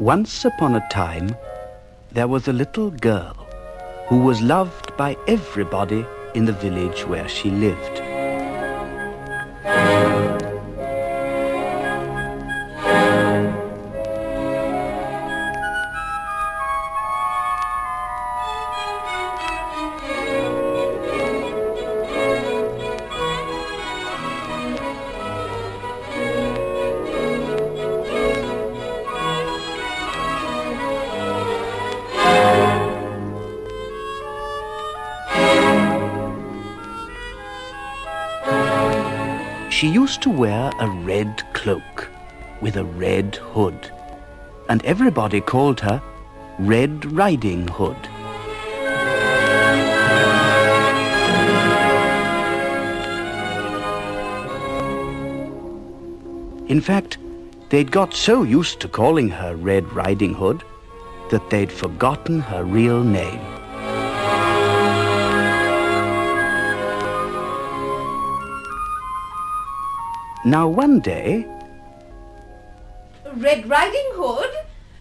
Once upon a time, there was a little girl who was loved by everybody in the village where she lived. She used to wear a red cloak with a red hood, and everybody called her Red Riding Hood. In fact, they'd got so used to calling her Red Riding Hood that they'd forgotten her real name. Now one day... Red Riding Hood?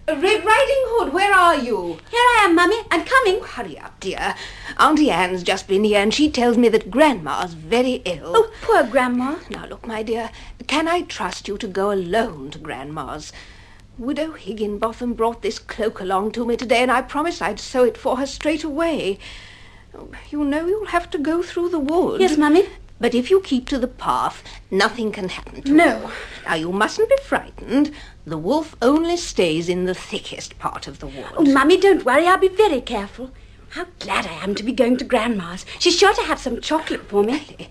Red Riding Hood, where are you? Here I am, Mummy. I'm coming. Oh, hurry up, dear. Auntie Anne's just been here and she tells me that Grandma's very ill. Oh, poor Grandma. Now, look, my dear, can I trust you to go alone to Grandma's? Widow Higginbotham brought this cloak along to me today and I promised I'd sew it for her straight away. Oh, you know you'll have to go through the wood. Yes, Mummy. But if you keep to the path, nothing can happen to No. you. Now, you mustn't be frightened. The wolf only stays in the thickest part of the wood. Oh, Mummy, don't worry. I'll be very careful. How glad I am to be going to Grandma's. She's sure to have some chocolate for me. Really?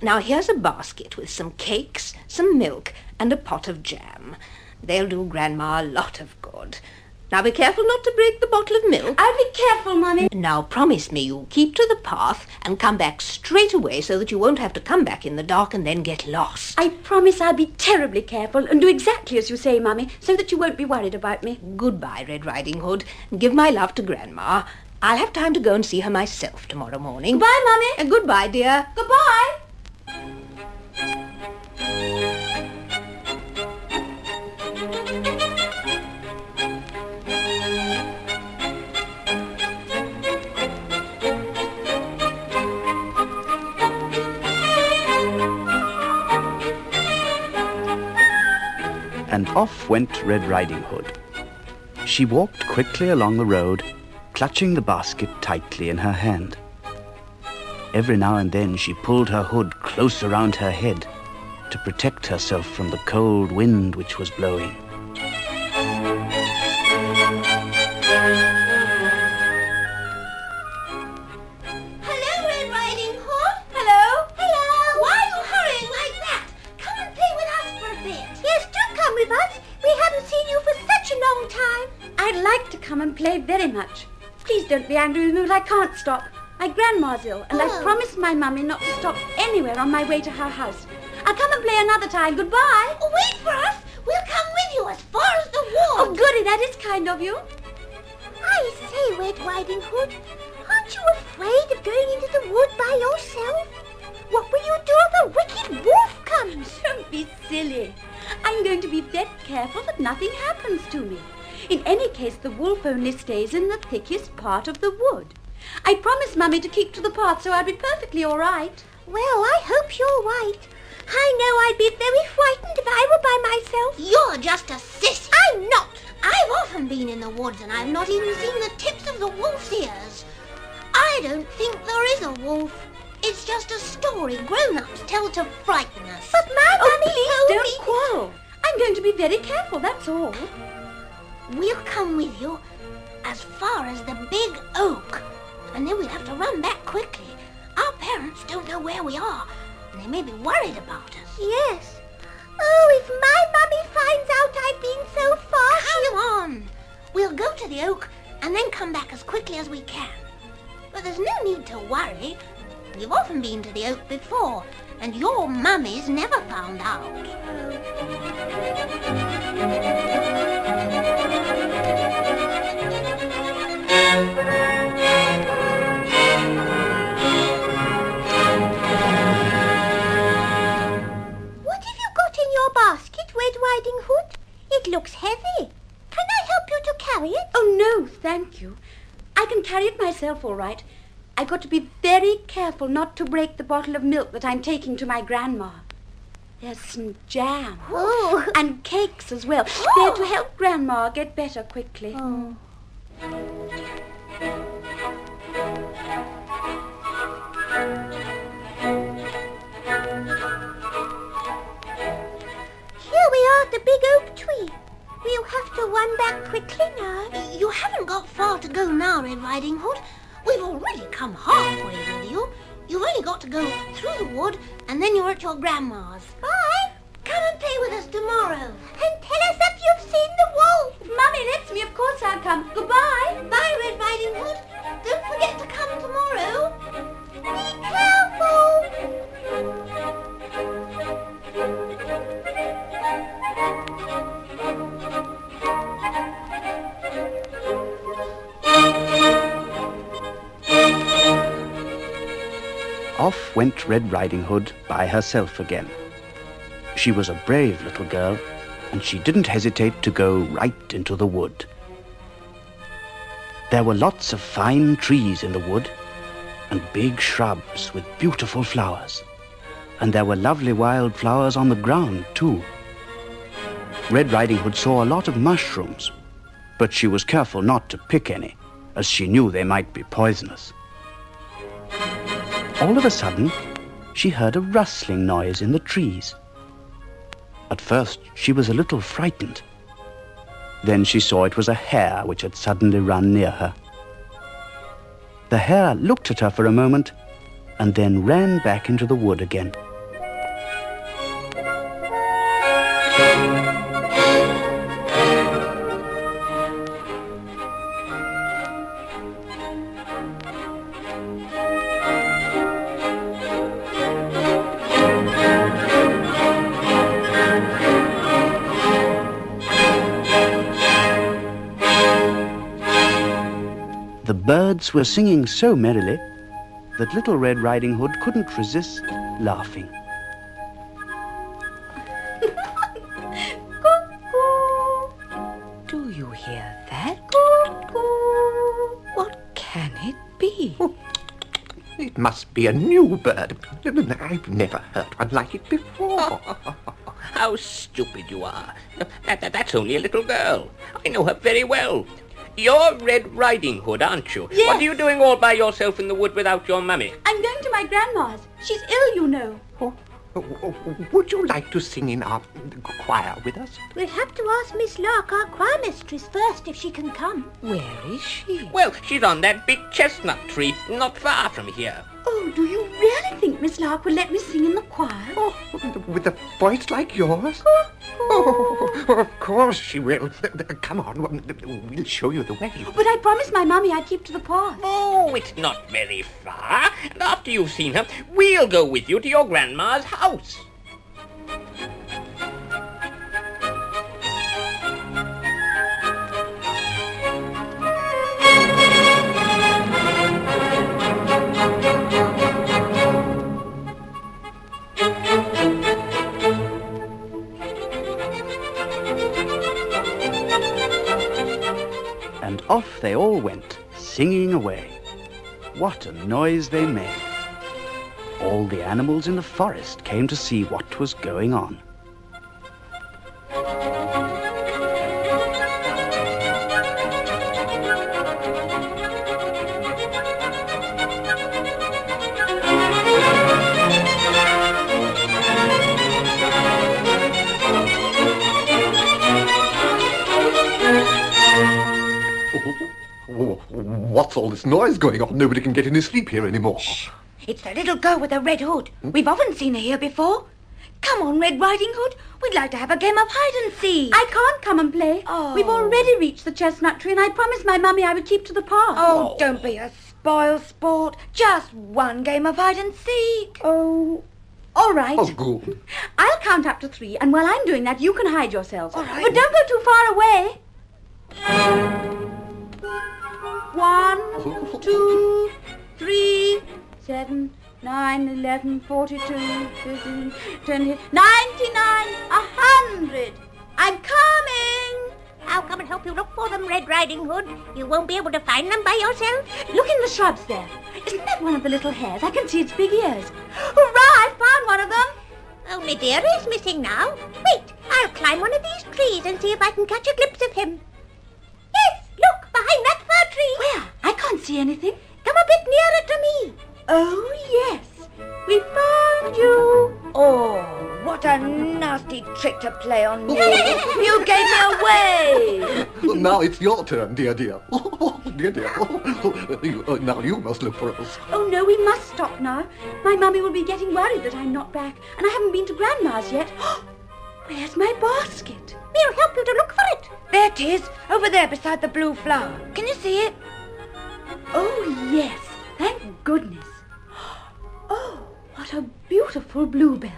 Now, here's a basket with some cakes, some milk, and a pot of jam. They'll do Grandma a lot of good. Now, be careful not to break the bottle of milk. I'll be careful, Mummy. Now, promise me you'll keep to the path and come back straight away so that you won't have to come back in the dark and then get lost. I promise I'll be terribly careful and do exactly as you say, Mummy, so that you won't be worried about me. Goodbye, Red Riding Hood. Give my love to Grandma. I'll have time to go and see her myself tomorrow morning. Goodbye, Mummy. And goodbye, dear. Goodbye. And off went Red Riding Hood. She walked quickly along the road, clutching the basket tightly in her hand. Every now and then she pulled her hood close around her head to protect herself from the cold wind which was blowing. Hello, Red Riding Hood. Hello. Hello. Why are you hurrying like that? Come and play with us for a bit. Yes, do come with us. We haven't seen you for such a long time. I'd like to come and play very much. Please don't be angry with me, but I can't stop. My grandma's ill, and I've promised my mummy not to stop anywhere on my way to her house. I'll come and play another time. Goodbye. Oh, wait for us. We'll come with you as far as the wall. Oh, goody, that is kind of you. I say, Red Riding Hood, aren't you afraid of going into the wood by yourself? What will you do if a wicked wolf comes? Don't be silly. I'm going to be very careful that nothing happens to me. In any case, the wolf only stays in the thickest part of the wood. I promised Mummy to keep to the path, so I'll be perfectly all right. Well, I hope you're right. I know I'd be very frightened if I were by myself. You're just a sissy. I'm not. I've often been in the woods and I've not even seen the tips of the wolf's ears. I don't think there is a wolf. It's just a story grown-ups tell to frighten us. But my mummy told Don't me... quarrel. I'm going to be very careful, that's all. We'll come with you as far as the big oak. And then we'll have to run back quickly. Our parents don't know where we are. And they may be worried about us. Yes. Oh, if my mummy finds out I've been so far... Come on. We'll go to the oak and then come back as quickly as we can. But there's no need to worry. We've often been to the oak before, and your mummy's never found out. What have you got in your basket, Red Riding Hood? It looks heavy. Can I help carry it? Oh, no, thank you. I can carry it myself all right. I've got to be very careful not to break the bottle of milk that I'm taking to my grandma. There's some jam. Oh. And cakes as well. They're to help Grandma get better quickly. Oh. Here we are at the big oak tree. We'll have to run back quickly now. You haven't got far to go now, Red Riding Hood. We've already come halfway with you. You've only got to go through the wood, and then you're at your grandma's. Bye. Come and play with us tomorrow. And tell us if you've seen the wolf. If Mummy lets me, of course I'll come. Goodbye. Bye, Red Riding Hood. Don't forget to come tomorrow. Be careful. Off went Red Riding Hood by herself again. She was a brave little girl, and she didn't hesitate to go right into the wood. There were lots of fine trees in the wood, and big shrubs with beautiful flowers. And there were lovely wild flowers on the ground, too. Red Riding Hood saw a lot of mushrooms, but she was careful not to pick any, as she knew they might be poisonous. All of a sudden, she heard a rustling noise in the trees. At first, she was a little frightened. Then she saw it was a hare which had suddenly run near her. The hare looked at her for a moment and then ran back into the wood again. The birds were singing so merrily that Little Red Riding Hood couldn't resist laughing. Do you hear that? Cuckoo. What can it be? It must be a new bird. I've never heard one like it before. How stupid you are. That's only a little girl. I know her very well. You're Red Riding Hood, aren't you? Yes. What are you doing all by yourself in the wood without your mummy? I'm going to my grandma's. She's ill, you know. Would you like to sing in our choir with us? We'll have to ask Miss Lark, our choir mistress, first if she can come. Where is she? Well, she's on that big chestnut tree, not far from here. Oh, do you really think Miss Lark will let me sing in the choir? Oh, with a voice like yours? Oh, of course she will. Come on, we'll show you the way. But I promised my mummy I'd keep to the path. Oh, it's not very far. And after you've seen her, we'll go with you to your grandma's house. And off they all went, singing away. What a noise they made! All the animals in the forest came to see what was going on. What's all this noise going on? Nobody can get any sleep here anymore. Shh. It's the little girl with the red hood. We've often seen her here before. Come on, Red Riding Hood. We'd like to have a game of hide and seek. I can't come and play. Oh. We've already reached the chestnut tree and I promised my mummy I would keep to the path. Oh, don't be a spoil sport. Just one game of hide and seek. Oh, all right. Oh, good. I'll count up to 3, and while I'm doing that, you can hide yourselves. All right. But don't go too far away. 1, 2, 3, 7, 9, 11, 42, 15, 20, 99, 100. I'm coming. I'll come and help you look for them, Red Riding Hood. You won't be able to find them by yourself. Look in the shrubs there. Isn't that one of the little hares? I can see its big ears. Hurrah! I found one of them. Only dear is missing now. Wait, I'll climb one of these trees and see if I can catch a glimpse of him. Yes, look, behind that fir tree. Where? I can't see anything. Come a bit nearer to me. Oh, yes. We found you. Oh, what a nasty trick to play on me. You gave me away. Now it's your turn, dear. Dear. Now you must look for us. Oh, no, we must stop now. My mummy will be getting worried that I'm not back, and I haven't been to Grandma's yet. Where's my basket? We'll help you to look for it. There it is, over there beside the blue flower. Can you see it? Oh, yes, thank goodness. Oh, what a beautiful bluebell.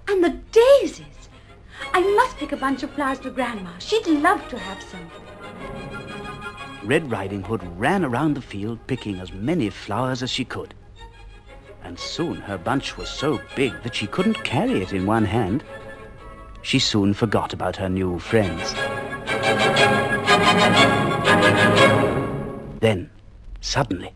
And the daisies. I must pick a bunch of flowers for Grandma. She'd love to have some. Red Riding Hood ran around the field picking as many flowers as she could. And soon her bunch was so big that she couldn't carry it in one hand. She soon forgot about her new friends. Then, suddenly,